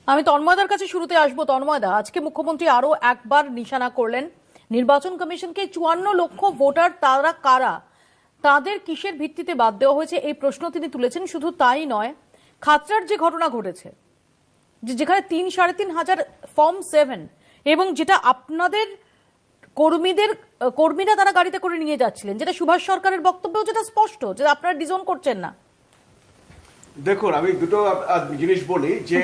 আমি তন্ময়দার কাছে শুরুতে আসবো। তন্ময়দা, আজকে মুখ্যমন্ত্রী আরো একবার নিশানা করলেন নির্বাচন কমিশনকে। 54 লক্ষ ভোটার তারা কারা, তাদের কিসের ভিত্তিতে বাদ দেওয়া হয়েছে এই প্রশ্ন তিনি তুলেছেন। শুধু তাই নয়, খাতড়ার যে ঘটনা ঘটেছে, যেখানে 3-3.5 হাজার ফর্ম 7 এবং যেটা আপনাদের কর্মীরা তারা গাড়িতে করে নিয়ে যাচ্ছিলেন, যেটা সুভাষ সরকারের বক্তব্য, যেটা স্পষ্ট যে আপনারা ডিজোন করছেন না। দেখুন, আমি দুটো জিনিস বলি যে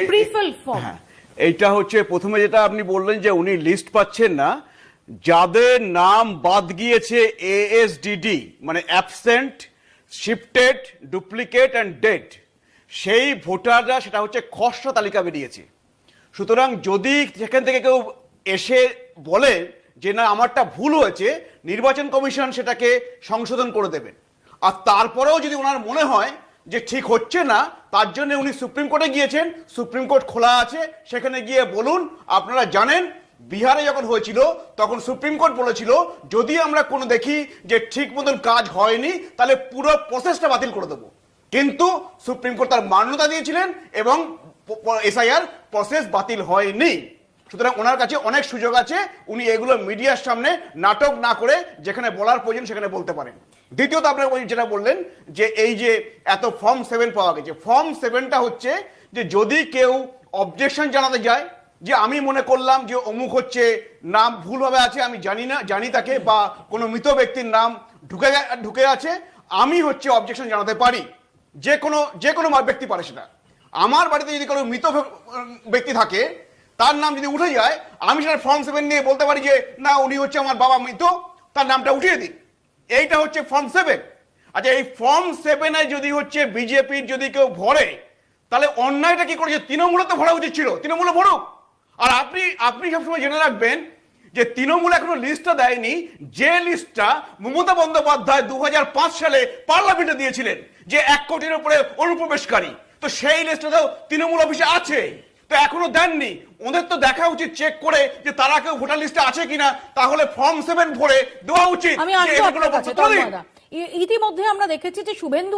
হ্যাঁ, এইটা হচ্ছে প্রথমে যেটা আপনি বললেন যে উনি লিস্ট পাচ্ছেন না, যাদের নাম বাদ গিয়েছে ASDD মানে absent, shifted, duplicate and dead, সেই ভোটাররা সেটা হচ্ছে খসড়া তালিকা বেরিয়েছে। সুতরাং যদি সেখান থেকে কেউ এসে বলে যে না আমারটা ভুল হয়েছে, নির্বাচন কমিশন সেটাকে সংশোধন করে দেবেন। আর তারপরেও যদি ওনার মনে হয় যে ঠিক হচ্ছে না, তার জন্য উনি সুপ্রিম কোর্টে গিয়েছেন, সুপ্রিম কোর্ট খোলা আছে, সেখানে গিয়ে বলুন। আপনারা জানেন বিহারে যখন হয়েছিল তখন সুপ্রিম কোর্ট বলেছিল যদি আমরা কোনো দেখি যে ঠিক মতন কাজ হয়নি তাহলে পুরো প্রসেসটা বাতিল করে দেবো, কিন্তু সুপ্রিম কোর্ট তার মান্যতা দিয়েছিলেন এবং SIR প্রসেস বাতিল হয়নি। সুতরাং ওনার কাছে অনেক সুযোগ আছে, উনি এগুলো মিডিয়ার সামনে নাটক না করে যেখানে বলার প্রয়োজন সেখানে বলতে পারেন। দ্বিতীয়ত আপনার যেটা বললেন যে এই যে এত ফর্ম 7 পাওয়া গেছে, ফর্ম 7টা হচ্ছে যে যদি কেউ অবজেকশন জানাতে যায় যে আমি মনে করলাম যে অমুক হচ্ছে নাম ভুলভাবে আছে, আমি জানি তাকে, বা কোনো মৃত ব্যক্তির নাম ঢুকে আছে, আমি হচ্ছে অবজেকশন জানাতে পারি। যে কোনো ব্যক্তি পারে সেটা। আমার বাড়িতে যদি কোনো মৃত ব্যক্তি থাকে, তার নাম যদি উঠে যায়, আমি সেটা ফর্ম 7 নিয়ে বলতে পারি যে না উনি হচ্ছে আমার বাবা মৃত, তার নামটা উঠিয়ে দিন। এইটা হচ্ছে ফর্ম 7। আচ্ছা, এই ফর্ম 7-এ যদি হচ্ছে বিজেপির যদি কেউ ভরে, তাহলে অন্যায়টা কি করেছে? তৃণমূলে তো ভরা উচিত ছিল, তৃণমূলে ভরুক। আর আপনি সবসময় জেনে রাখবেন যে তৃণমূল এখনো লিস্টটা দেয়নি, যে লিস্টটা মমতা বন্দ্যোপাধ্যায় 2005 সালে পার্লামেন্টে দিয়েছিলেন যে 1 কোটির উপরে অনুপ্রবেশকারী, তো সেই লিস্টটা তো তৃণমূল অফিসে আছে, তো এখনো দেননি। ওদের তো দেখা উচিত চেক করে যে তারা কেউ ভোটার লিস্টে আছে কিনা, তাহলে ফর্ম 7 ভরে দেওয়া উচিত। ইতিমধ্যে আমরা দেখেছি যে শুভেন্দু